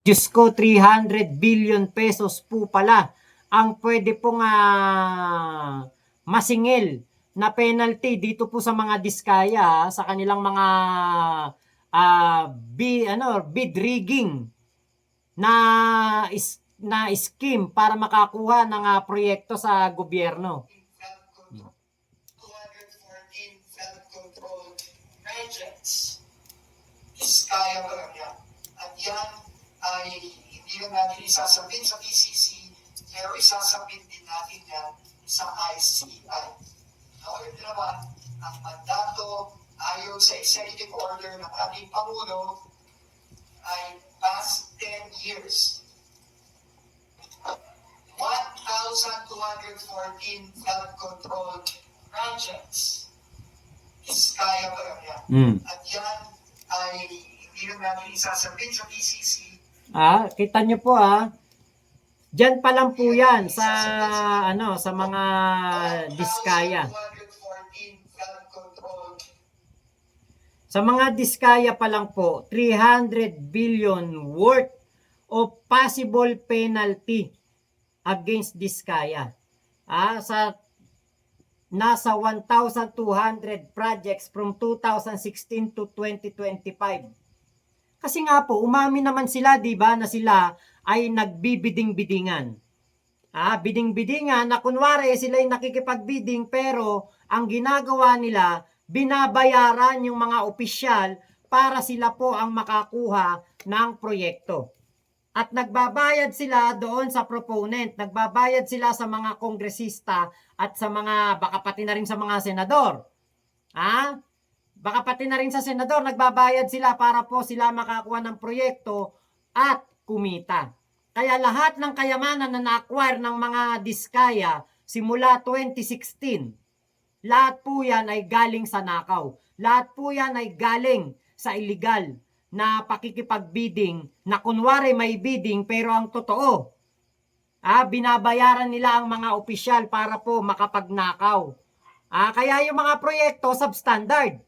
Diyos ko, 300 billion pesos po pala ang pwede pong masingil na penalty dito po sa mga diskaya sa kanilang mga bid rigging na scheme para makakuha ng proyekto sa gobyerno. 214 flood control projects. Kaya pa lang yan. At yan ay hindi na natin isasabit sa PCC, pero isasabit din natin yan sa ICI. Ulit naman, ang mandato ayon sa executive order ng ating Pangulo ay past 10 years. 1,214 flood control projects. Kaya pa lang yan. At yan ay hindi na natin isasabit sa PCC. Kita nyo po Diyan pa lang po yan sa sa mga diskaya. Sa mga diskaya pa lang po, 300 billion worth of possible penalty against diskaya. Nasa 1,200 projects from 2016 to 2025. Kasi nga po, umamin naman sila, di ba, na sila ay nagbibiding-bidingan. Biding-bidingan na kunwari sila ay nakikipag-bidding pero ang ginagawa nila, binabayaran yung mga opisyal para sila po ang makakuha ng proyekto. At nagbabayad sila doon sa proponent, nagbabayad sila sa mga kongresista at sa mga, baka pati na rin sa mga senador. Baka pati na rin sa senador, nagbabayad sila para po sila makakuha ng proyekto at kumita. Kaya lahat ng kayamanan na na-acquire ng mga diskaya simula 2016, lahat po yan ay galing sa nakaw. Lahat po yan ay galing sa illegal na pakikipag-bidding na kunwari may bidding pero ang totoo, binabayaran nila ang mga opisyal para po makapagnakaw. Kaya yung mga proyekto substandard.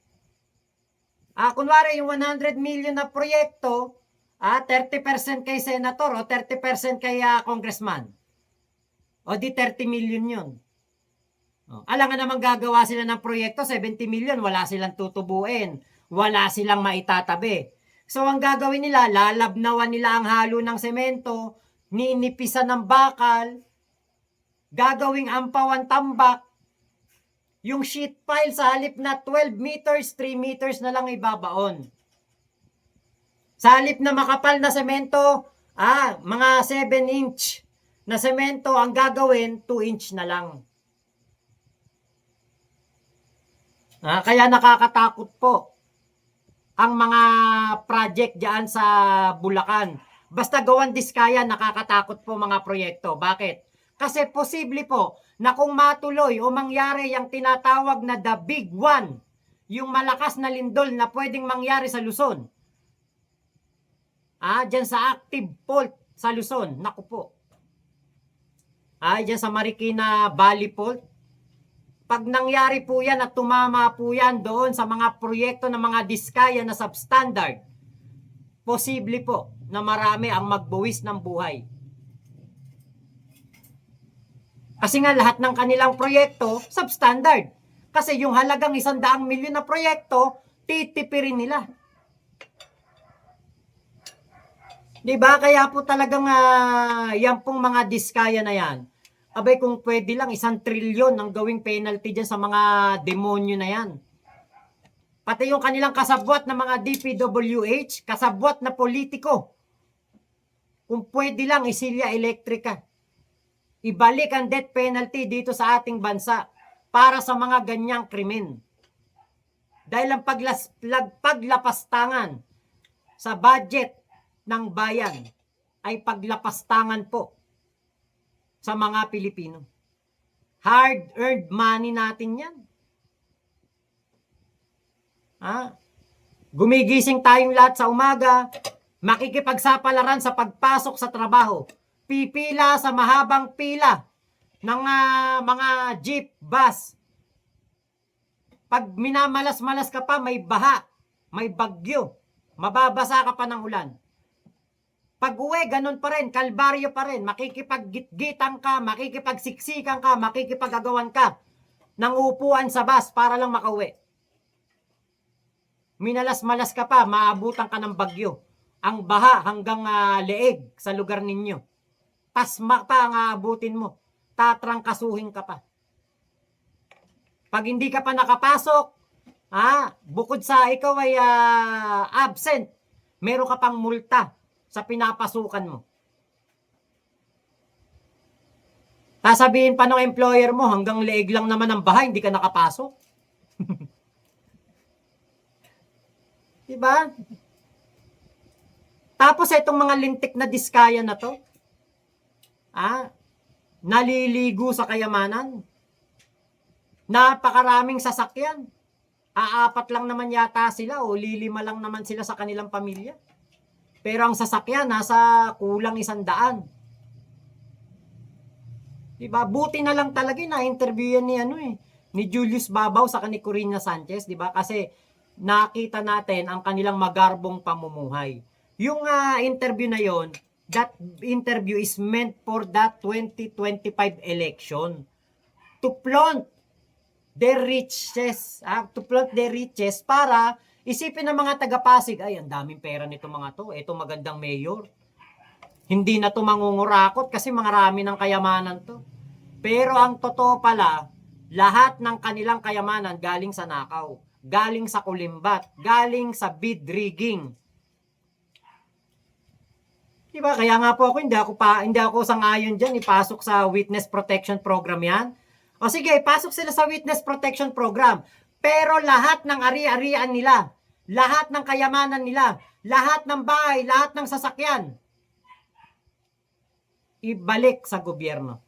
Kunwari yung 100 million na proyekto, 30% kay senator o 30% kay congressman. O di 30 million yun. Alam nga naman gagawa sila ng proyekto, 70 million, wala silang tutubuin. Wala silang maitatabi. So ang gagawin nila, lalabnawan nila ang halo ng semento, ninipisan ng bakal, gagawing ampawan tambak, yung sheet pile sa halip na 12 meters, 3 meters na lang ibabaon. Sa halip na makapal na semento, mga 7-inch na semento, ang gagawin, 2-inch na lang. Kaya nakakatakot po ang mga project diyan sa Bulacan. Basta gawan diskaya, nakakatakot po mga proyekto. Bakit? Kasi posible po na kung matuloy o mangyari yung tinatawag na the big one, yung malakas na lindol na pwedeng mangyari sa Luzon. Diyan sa active fault sa Luzon. Naku po. Diyan sa Marikina Valley Fault. Pag nangyari po yan at tumama po yan doon sa mga proyekto ng mga diskaya na substandard, posible po na marami ang magbuwis ng buhay. Kasi nga lahat ng kanilang proyekto, substandard. Kasi yung halagang 100 milyon na proyekto, titipirin nila. Diba? Kaya po talagang yan pong mga diskaya na yan. Abay kung pwede lang 1 trilyon ang gawing penalty dyan sa mga demonyo na yan. Pati yung kanilang kasabwat na mga DPWH, kasabwat na politiko. Kung pwede lang isilya elektrika. Ibalik ang death penalty dito sa ating bansa para sa mga ganyang krimen. Dahil ang paglapastangan sa budget ng bayan ay paglapastangan po sa mga Pilipino. Hard-earned money natin yan. Gumigising tayong lahat sa umaga, makikipagsapalaran sa pagpasok sa trabaho. Pipila sa mahabang pila ng mga jeep, bus. Pag minamalas-malas ka pa, may baha, may bagyo, mababasa ka pa ng ulan. Pag uwi, ganun pa rin, kalbaryo pa rin, makikipag-gitgitan ka, makikipagsiksikan ka, makikipagagawan ka ng upuan sa bus para lang makauwi. Minalas-malas ka pa, maabutan ka ng bagyo. Ang baha hanggang leeg sa lugar ninyo. Pasma pa ang aabutin mo. Tatrangkasuhin ka pa. Pag hindi ka pa nakapasok, bukod sa ikaw ay absent, meron ka pang multa sa pinapasukan mo. Sasabihin pa ng employer mo, hanggang leeg lang naman ang bahay, hindi ka nakapasok. Diba? Tapos itong mga lintik na diskaya na to, naliligo sa kayamanan. Napakaraming sasakyan. Aapat lang naman yata sila o lilima lang naman sila sa kanilang pamilya. Pero ang sasakyan, nasa kulang 100. Diba? Buti na lang talaga na-interview yan ni Julius Babaw sa ni Corina Sanchez, diba? Kasi nakita natin ang kanilang magarbong pamumuhay. Yung interview na yon, that interview is meant for that 2025 election to flaunt their riches, para isipin ng mga taga-Pasig, ay, ang daming pera nito mga to, eto magandang mayor. Hindi na to mangungurakot kasi marami ng kayamanan to. Pero ang totoo pala, lahat ng kanilang kayamanan galing sa nakaw, galing sa kulimbat, galing sa bid rigging. Diba? Kaya nga po ako, hindi ako sang-ayon dyan, ipasok sa Witness Protection Program yan. O sige, ipasok sila sa Witness Protection Program. Pero lahat ng ari-arian nila, lahat ng kayamanan nila, lahat ng bahay, lahat ng sasakyan, ibalik sa gobyerno.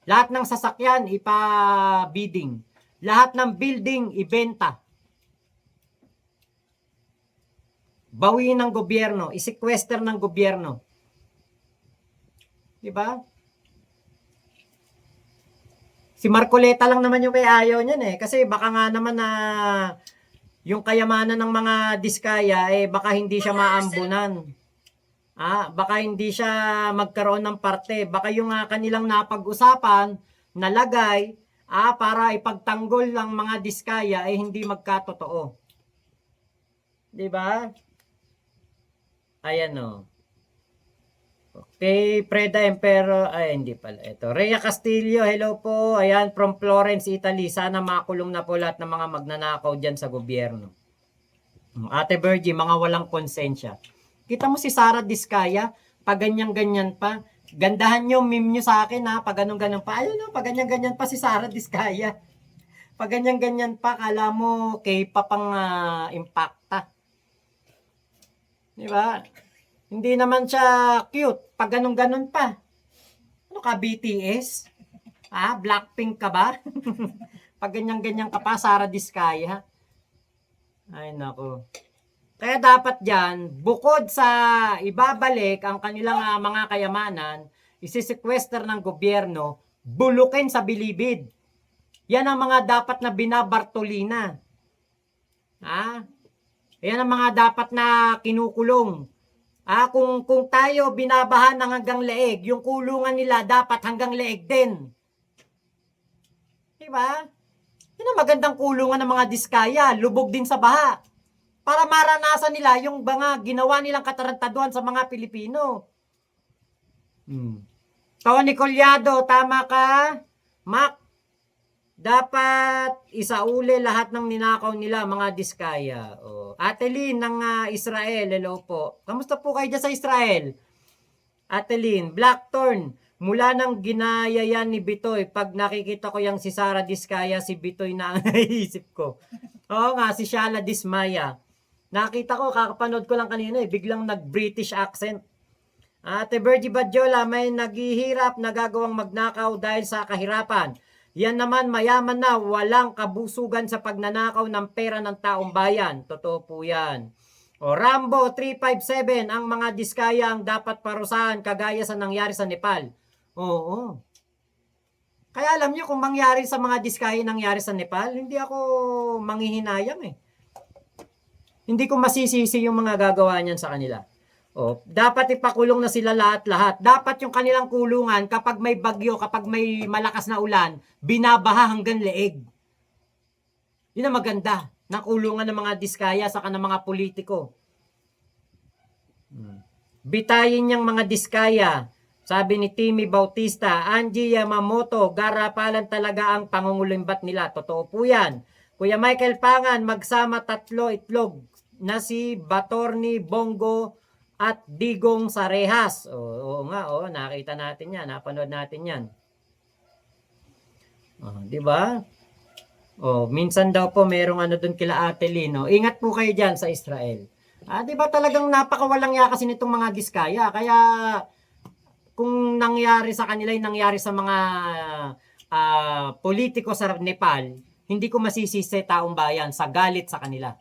Lahat ng sasakyan, ipa-bidding. Lahat ng building, ibenta. Bawiin ng gobyerno, isequester ng gobyerno. Diba? Si Marcoleta lang naman yung may ayaw niyan kasi baka nga naman na yung kayamanan ng mga diskaya baka hindi siya maambunan. Baka hindi siya magkaroon ng parte. Baka yung kanilang napag-usapan, nalagay, para ipagtanggol ng mga diskaya hindi magkatotoo. Diba? Ayan Okay, Preda Empero, hindi pala. Ito, Rhea Castillo, hello po. Ayan, from Florence, Italy. Sana makulong na po lahat ng mga magnanakaw dyan sa gobyerno. Ate Virgie, mga walang konsensya. Kita mo si Sara Diskaya, pag ganyan-ganyan pa. Gandahan nyo, meme nyo sa akin pag ganun-ganun pa. Ayun pag ganyan-ganyan pa si Sara Diskaya. Pag ganyan-ganyan pa, kala mo K-pop ang impacta. Diba? Hindi naman siya cute. Pag ganun-ganun pa. Ano ka, BTS? Blackpink ka ba? Pag ganyan-ganyan ka pa, Sara Diskaya. Ay, nako. Kaya dapat dyan, bukod sa ibabalik ang kanilang mga kayamanan, isisequester ng gobyerno, bulukin sa bilibid. Yan ang mga dapat na binabartolina. Yan ang mga dapat na kinukulong. Kung tayo binabahan ng hanggang leeg, yung kulungan nila dapat hanggang leeg din. Diba? Yan ang magandang kulungan ng mga diskaya, lubog din sa baha. Para maranasan nila yung mga ginawa nilang katarantaduhan sa mga Pilipino. Tony Collado, tama ka. Mac, dapat isauli lahat ng ninakaw nila, mga diskaya. Ate Lynn ng Israel, hello po. Kamusta po kayo dyan sa Israel? Ate Lynn, Blackthorn, mula nang ginaya yan ni Bitoy, pag nakikita ko yung si Sara Diskaya, si Bitoy na ang naisip ko. Oo nga, si Shala Dismaya. Nakita ko, kakapanood ko lang kanina biglang nag-British accent. Ate Virgie Badjola, may naghihirap, nagagawang magnakaw dahil sa kahirapan. Yan naman mayaman na, walang kabusugan sa pagnanakaw ng pera ng taong bayan. Totoo po yan. Rambo 357, ang mga diskaya ang dapat parusahan kagaya sa nangyari sa Nepal. Oo. Kaya alam nyo kung mangyari sa mga diskaya nangyari sa Nepal, hindi ako manghihinayang Hindi ko masisisi yung mga gagawa niyan sa kanila. Dapat ipakulong na sila lahat-lahat. Dapat yung kanilang kulungan kapag may bagyo, kapag may malakas na ulan, binabaha hanggang leeg. Yun ang maganda ng kulungan ng mga diskaya saka ng mga politiko. Bitayin niyang mga diskaya. Sabi ni Timmy Bautista, Angie Yamamoto, garapalan talaga ang pangungulimbat nila. Totoo po yan. Kuya Michael Pangan, magsama 3 itlog na si Batorni, Bongo, at Digong sa rehas. Oo nga, nakita natin yan, napanood natin yan. Di ba? Minsan daw po merong doon kila Ate Lino. Ingat po kayo diyan sa Israel. Di ba talagang napakawalang ya kasi nitong mga diskaya. Kaya kung nangyari sa kanila yung nangyari sa mga politiko sa Nepal, hindi ko masisisi taong bayan sa galit sa kanila.